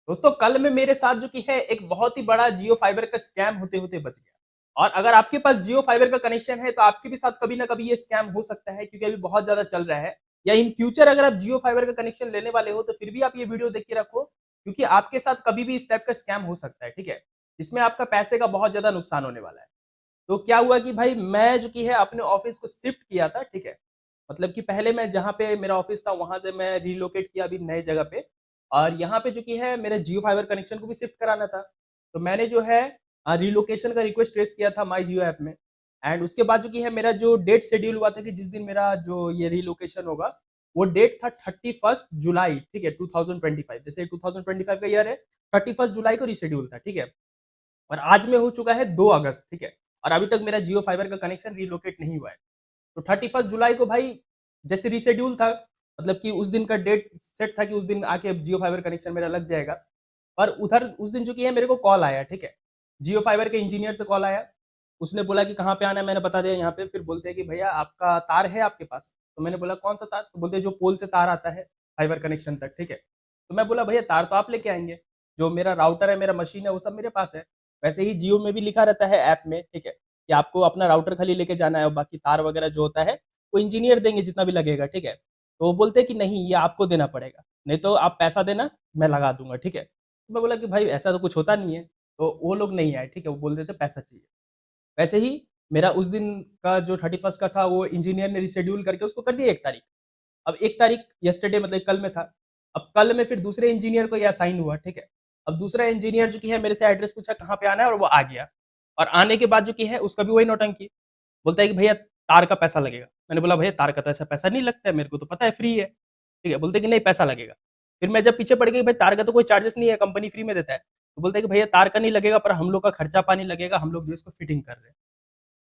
दोस्तों कल में मेरे साथ जो कि है एक बहुत ही बड़ा जियो फाइबर का स्कैम होते होते बच गया। और अगर आपके पास जियो फाइबर का कनेक्शन है तो आपके भी साथ कभी ना कभी ये स्कैम हो सकता है, क्योंकि अभी बहुत ज्यादा चल रहा है। या इन फ्यूचर अगर आप जियो फाइबर का कनेक्शन लेने वाले हो तो फिर भी आप ये वीडियो देख के रखो, क्योंकि आपके साथ कभी भी इस टाइप का स्कैम हो सकता है। ठीक है, इसमें आपका पैसे का बहुत ज्यादा नुकसान होने वाला है। तो क्या हुआ कि भाई मैं जो कि है अपने ऑफिस को शिफ्ट किया था। ठीक है, मतलब कि पहले मैं जहाँ पे मेरा ऑफिस था वहां से मैं रिलोकेट किया अभी नए जगह पे। और यहाँ पे जो कि है मेरे जियो फाइबर कनेक्शन को भी शिफ्ट कराना था। तो मैंने जो है रिलोकेशन का रिक्वेस्ट रेस किया था माई जियो ऐप में। एंड उसके बाद जो कि है मेरा जो डेट शेड्यूल हुआ था कि जिस दिन मेरा जो ये रिलोकेशन होगा, वो डेट था 31 जुलाई। ठीक है, 2025, जैसे 2025 का ईयर है, 31 जुलाई को रिशेड्यूल था। ठीक है, और आज में हो चुका है 2 अगस्त। ठीक है, और अभी तक मेरा जियो फाइबर का कनेक्शन रिलोकेट नहीं हुआ है। तो 31 जुलाई को भाई जैसे रिशेड्यूल था, मतलब कि उस दिन का डेट सेट था कि उस दिन आके जियो फाइबर कनेक्शन मेरा लग जाएगा। पर उधर उस दिन जो कि है मेरे को कॉल आया। ठीक है, जियो फाइबर के इंजीनियर से कॉल आया। उसने बोला कि कहाँ पे आना है, मैंने बता दिया यहाँ पे। फिर बोलते हैं कि भैया आपका तार है आपके पास? तो मैंने बोला कौन सा तार? तो बोलते हैं जो पोल से तार आता है फाइबर कनेक्शन तक। ठीक है, तो मैं बोला भैया तार तो आप लेके आएंगे, जो मेरा राउटर है मेरा मशीन है वो सब मेरे पास है। वैसे ही जियो में भी लिखा रहता है ऐप में, ठीक है, कि आपको अपना राउटर खाली लेके जाना है और बाकी तार वगैरह जो होता है वो इंजीनियर देंगे जितना भी लगेगा। ठीक है, तो वो बोलते हैं कि नहीं ये आपको देना पड़ेगा, नहीं तो आप पैसा देना मैं लगा दूंगा। ठीक है, तो मैं बोला कि भाई ऐसा तो कुछ होता नहीं है। तो वो लोग नहीं आए। ठीक है, वो बोल देते पैसा चाहिए। वैसे ही मेरा उस दिन का जो 31 का था वो इंजीनियर ने रिशेड्यूल करके उसको कर दिया 1 तारीख। अब 1 तारीख यस्टरडे मतलब कल में था। अब कल में फिर दूसरे इंजीनियर को यह असाइन हुआ। ठीक है, अब दूसरा इंजीनियर जो कि है मेरे से एड्रेस पूछा कहाँ पे आना है, और वो आ गया। और आने के बाद जो कि है उसका भी वही नौटंकी। बोलता है कि भैया तार का पैसा लगेगा। मैंने बोला भैया तार का तो ऐसा पैसा नहीं लगता है, मेरे को तो पता है फ्री है। ठीक है, बोलते हैं कि नहीं पैसा लगेगा। फिर मैं जब पीछे पड़ गई भाई तार का तो कोई चार्जेस नहीं है, कंपनी फ्री में देता है। तो बोलते हैं कि भैया तार का नहीं लगेगा पर हम लोग का खर्चा पानी लगेगा, हम लोग जो इसको फिटिंग कर रहे हैं।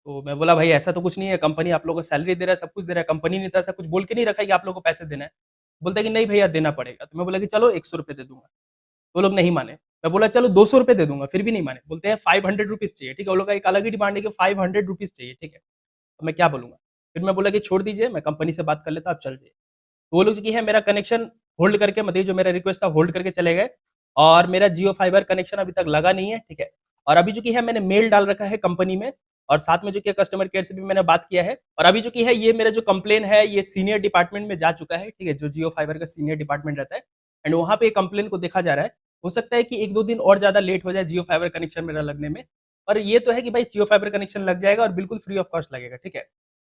तो मैं बोला भाई ऐसा तो कुछ नहीं है, कंपनी आप लोगों को सैलरी दे रहा है, सब कुछ दे रहा है, कंपनी ने तो ऐसा कुछ बोल के नहीं रखा है कि आप लोगों को पैसे देना है। बोलता है कि नहीं भैया देना पड़ेगा। तो मैं बोला कि चलो 100 रुपये दे दूंगा। वो लोग नहीं माने। मैं बोला चलो 200 रुपये दे दूंगा, फिर भी नहीं माने। बोलते हैं 500 रुपीज चाहिए। ठीक है, वो लोग का एक अलग ही डिमांड है कि 500 रुपीज चाहिए। ठीक है, तो मैं क्या बोलूंगा। फिर मैं बोला कि छोड़ दीजिए, मैं कंपनी से बात कर लेता, आप चल जाइए। तो वो लोग जो कि है मेरा कनेक्शन होल्ड करके, मतलब जो मेरा रिक्वेस्ट था होल्ड करके चले गए। और मेरा जियो फाइबर कनेक्शन अभी तक लगा नहीं है। ठीक है, और अभी जो कि है मैंने मेल डाल रखा है कंपनी में, और साथ में जो कि कस्टमर केयर से भी मैंने बात किया है। और अभी जो कि है ये मेरा जो कंप्लेन है ये सीनियर डिपार्टमेंट में जा चुका है। ठीक है, जो जियो फाइबर का सीनियर डिपार्टमेंट रहता है, एंड वहां पे कंप्लेन को देखा जा रहा है। हो सकता है कि 1-2 दिन और ज्यादा लेट हो जाए जियो फाइबर कनेक्शन मेरा लगने में। और ये तो है कि भाई जियो फाइबर कनेक्शन लग जाएगा और बिल्कुल फ्री ऑफ कॉस्ट लगेगा। ठीक है,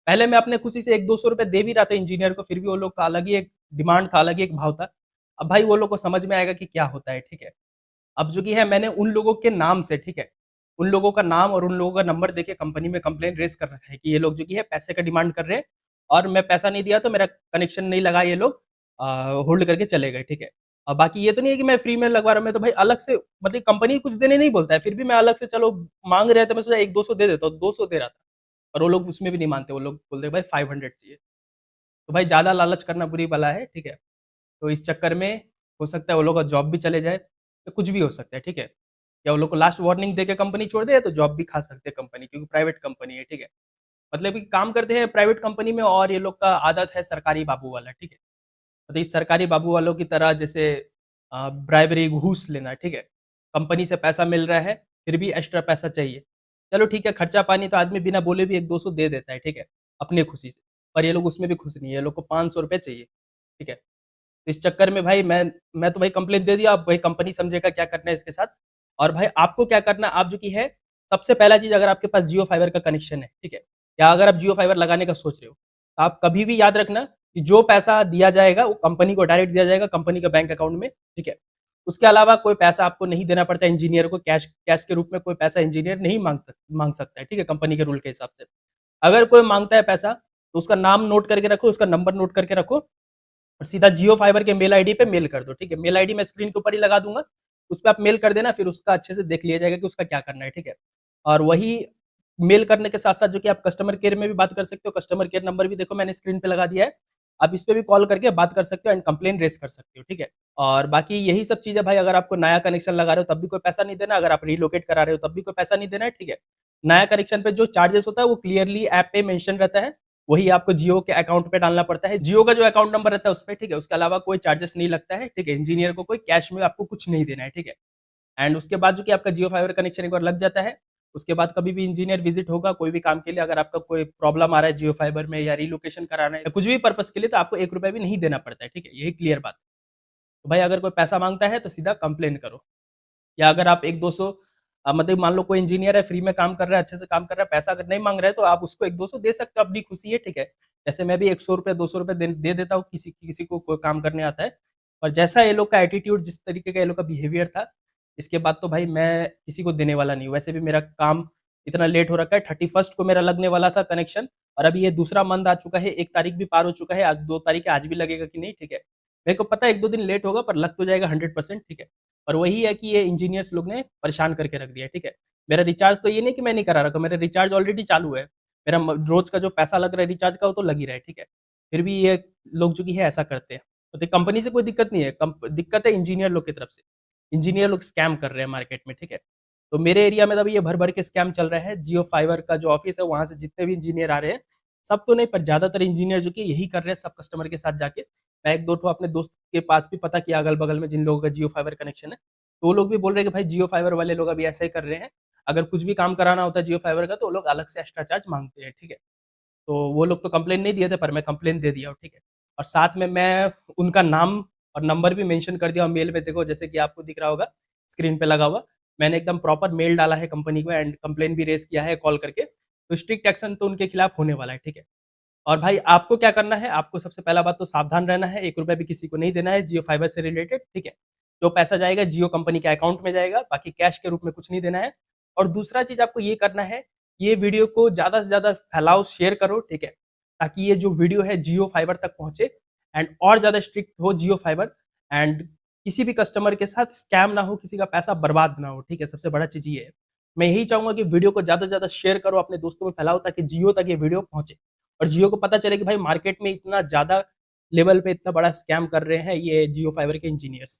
पहले मैं अपने खुशी से 100-200 रुपए दे भी रहा था इंजीनियर को, फिर भी वो लोग का अलग ही एक डिमांड था, अलग ही एक भाव था। अब भाई वो लोग को समझ में आएगा कि क्या होता है। ठीक है, अब जो कि है मैंने उन लोगों के नाम से, ठीक है, उन लोगों का नाम और उन लोगों का नंबर देके कंपनी में कंप्लेन रेज कर रखा है कि ये लोग जो कि है पैसे का डिमांड कर रहे हैं, और मैं पैसा नहीं दिया तो मेरा कनेक्शन नहीं लगा, ये लोग होल्ड करके चले गए। ठीक है, और बाकी ये तो नहीं है कि मैं फ्री में लगवा रहा हूँ, मैं तो भाई अलग से, मतलब कंपनी कुछ देने नहीं बोलता है, फिर भी मैं अलग से चलो मांग रहे थे, मैं सोचा 100-200 दे देता हूँ, 200 दे रहा था। और वो लोग उसमें भी नहीं मानते, वो लोग बोलते हैं भाई 500 चाहिए। तो भाई ज़्यादा लालच करना बुरी बला है। ठीक है, तो इस चक्कर में हो सकता है वो लोग का जॉब भी चले जाए, तो कुछ भी हो सकता है। ठीक है, या वो लोग को लास्ट वार्निंग देके कंपनी छोड़ दे तो जॉब भी खा सकते हैं कंपनी, क्योंकि प्राइवेट कंपनी है। ठीक है, मतलब कि काम करते हैं प्राइवेट कंपनी में, और ये लोग का आदत है सरकारी बाबू वाला। ठीक है, मतलब इस सरकारी बाबू वालों की तरह जैसे ब्राइबरी, घूस लेना। ठीक है, कंपनी से पैसा मिल रहा है फिर भी एक्स्ट्रा पैसा चाहिए। चलो ठीक है, खर्चा पानी तो आदमी बिना बोले भी 1-200 दे देता है। ठीक है, अपनी खुशी से। पर ये लोग उसमें भी खुश नहीं है, ये लोग को 500 रुपये चाहिए। ठीक है, तो इस चक्कर में भाई मैं तो भाई कंप्लेन दे दिया, अब भाई कंपनी समझेगा क्या करना है इसके साथ। और भाई आपको क्या करना, आप जो कि है सबसे पहला चीज, अगर आपके पास जियो फाइबर का कनेक्शन है, ठीक है, या अगर आप जियो फाइबर लगाने का सोच रहे हो, तो आप कभी भी याद रखना कि जो पैसा दिया जाएगा वो कंपनी को डायरेक्ट दिया जाएगा, कंपनी का बैंक अकाउंट में। ठीक है, उसके अलावा कोई पैसा आपको नहीं देना पड़ता इंजीनियर को, कैश कैश के रूप में कोई पैसा इंजीनियर नहीं मांग सकता है। ठीक है, कंपनी के रूल के हिसाब से। अगर कोई मांगता है पैसा तो उसका नाम नोट करके रखो, उसका नंबर नोट करके रखो, और सीधा जियो फाइबर के मेल आईडी पे मेल कर दो। ठीक है, मेल आईडी मैं स्क्रीन के ऊपर ही लगा दूंगा, उस पर आप मेल कर देना, फिर उसका अच्छे से देख लिया जाएगा कि उसका क्या करना है। ठीक है, और वही मेल करने के साथ साथ जो कि आप कस्टमर केयर में भी बात कर सकते हो, कस्टमर केयर नंबर भी देखो मैंने स्क्रीन पे लगा दिया है, आप इस पे भी कॉल करके बात कर सकते हो एंड कंप्लेन रेस कर सकते हो। ठीक है, और बाकी यही सब चीज़ है भाई, अगर आपको नया कनेक्शन लगा रहे हो तब भी कोई पैसा नहीं देना, अगर आप रिलोकेट करा रहे हो तब भी कोई पैसा नहीं देना है। ठीक है, नया कनेक्शन पे जो चार्जेस होता है वो क्लियरली ऐप पे मेंशन रहता है, वही आपको जियो के अकाउंट पे डालना पड़ता है। जियो का जो अकाउंट नंबर रहता है उस पे, ठीक है। उसके अलावा कोई चार्जेस नहीं लगता है, ठीक है। इंजीनियर को कोई कैश में आपको कुछ नहीं देना है, ठीक है। एंड उसके बाद जो कि आपका जियो फाइबर कनेक्शन एक बार लग जाता है, उसके बाद कभी भी इंजीनियर विजिट होगा कोई भी काम के लिए, अगर आपका कोई प्रॉब्लम आ रहा है जियो फाइबर में या रिलोकेशन कराना है या कुछ भी पर्पस के लिए, तो आपको 1 रुपया भी नहीं देना पड़ता है, ठीक है। यही क्लियर बात है। तो भाई अगर कोई पैसा मांगता है तो सीधा कंप्लेन करो, या अगर आप 1-200 मतलब मान लो कोई इंजीनियर है, फ्री में काम कर रहा है, अच्छे से काम कर रहा है, पैसा अगर नहीं मांग रहा है तो आप उसको 1-200 दे सकते हो, अपनी खुशी है, ठीक है। जैसे मैं भी 100 रुपये 200 रुपये दे देता हूँ किसी को कोई काम करने आता है। और जैसा ये लोग का एटीट्यूड, जिस तरीके का ये लोग का बिहेवियर था, इसके बाद तो भाई मैं किसी को देने वाला नहीं हूँ। वैसे भी मेरा काम इतना लेट हो रखा है, 31st को मेरा लगने वाला था कनेक्शन, और अभी ये दूसरा मंथ आ चुका है, 1 तारीख भी पार हो चुका है, आज 2 तारीख है, आज भी लगेगा कि नहीं, ठीक है। मेरे को पता है 1-2 दिन लेट होगा, पर लग तो जाएगा 100%, ठीक है। और वही है कि ये इंजीनियर्स लोग ने परेशान करके रख दिया है, ठीक है। मेरा रिचार्ज तो ये नहीं कि मैं नहीं करा रखा, मेरा रिचार्ज ऑलरेडी चालू है। मेरा रोज का जो पैसा लग रहा है रिचार्ज का, वो तो लग ही रहा है, ठीक है। फिर भी ये लोग जो कि है ऐसा करते हैं। तो कंपनी से कोई दिक्कत नहीं है, दिक्कत है इंजीनियर लोग की तरफ से। इंजीनियर लोग स्कैम कर रहे हैं मार्केट में, ठीक है। तो मेरे एरिया में तो अभी ये भर भर के स्कैम चल रहा है। जियो फाइबर का जो ऑफिस है, वहां से जितने भी इंजीनियर आ रहे हैं, सब तो नहीं पर ज्यादातर इंजीनियर जो कि यही कर रहे हैं, सब कस्टमर के साथ जाके। मैं 1-2 ठो अपने दोस्त के पास भी पता किया अगल बगल में, जिन लोगों का जियो फाइबर कनेक्शन है, तो वो लोग भी बोल रहे हैं कि भाई जियो फाइबर वाले लोग अभी ऐसा ही कर रहे हैं। अगर कुछ भी काम कराना होता है जियो फाइबर का, तो वो लोग अलग से एक्स्ट्रा चार्ज मांगते हैं, ठीक है। तो वो लोग तो कंप्लेन नहीं दिए थे, पर मैं कंप्लेन दे दिया हूँ, ठीक है। और साथ में मैं उनका नाम और नंबर भी मेंशन कर दिया हूँ मेल में, देखो जैसे कि आपको दिख रहा होगा स्क्रीन पे लगा हुआ। मैंने एकदम प्रॉपर मेल डाला है कंपनी को, एंड कंप्लेन भी रेज किया है कॉल करके। तो स्ट्रिक्ट एक्शन तो उनके खिलाफ होने वाला है, ठीक है। और भाई आपको क्या करना है, आपको सबसे पहला बात तो सावधान रहना है, 1 रुपया भी किसी को नहीं देना है जियो फाइबर से रिलेटेड, ठीक है। जो पैसा जाएगा जियो कंपनी के अकाउंट में जाएगा, बाकी कैश के रूप में कुछ नहीं देना है। और दूसरा चीज आपको ये करना है, ये वीडियो को ज्यादा से ज्यादा फैलाओ, शेयर करो, ठीक है। ताकि ये जो वीडियो है जियो फाइबर तक पहुंचे, एंड और ज्यादा स्ट्रिक्ट हो जियो फाइबर, एंड किसी भी कस्टमर के साथ स्कैम ना हो, किसी का पैसा बर्बाद ना हो, ठीक है। सबसे बड़ा चीज ये है। मैं यही चाहूंगा कि वीडियो को ज्यादा से ज्यादा शेयर करो, अपने दोस्तों में फैलाओ, ताकि जियो तक ये वीडियो पहुंचे और जियो को पता चले कि भाई मार्केट में इतना ज्यादा लेवल पे इतना बड़ा स्कैम कर रहे हैं ये जियो फाइबर के इंजीनियर्स।